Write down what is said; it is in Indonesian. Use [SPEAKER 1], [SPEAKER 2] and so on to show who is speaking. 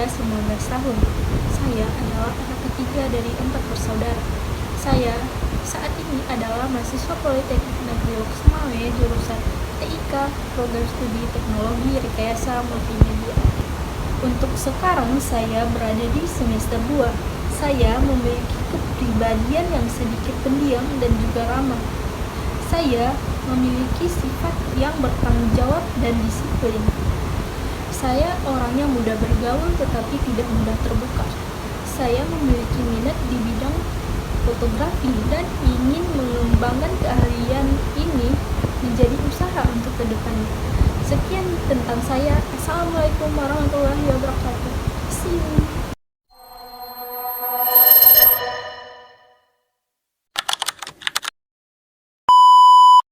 [SPEAKER 1] 19 tahun. Saya adalah anak ketiga dari 4 bersaudara. Saya saat ini adalah mahasiswa Politeknik Negeri Loksmawe jurusan TIK, Program Studi Teknologi Rekayasa Multimedia. Untuk sekarang saya berada di semester 2. Saya memiliki kepribadian yang sedikit pendiam dan juga ramah. Saya memiliki sifat yang bertanggung jawab dan disiplin. Saya orangnya mudah bergaul tetapi tidak mudah terbuka. Saya memiliki minat di bidang fotografi dan ingin mengembangkan keahlian ini menjadi usaha untuk kedepannya. Sekian tentang saya. Assalamualaikum warahmatullahi wabarakatuh.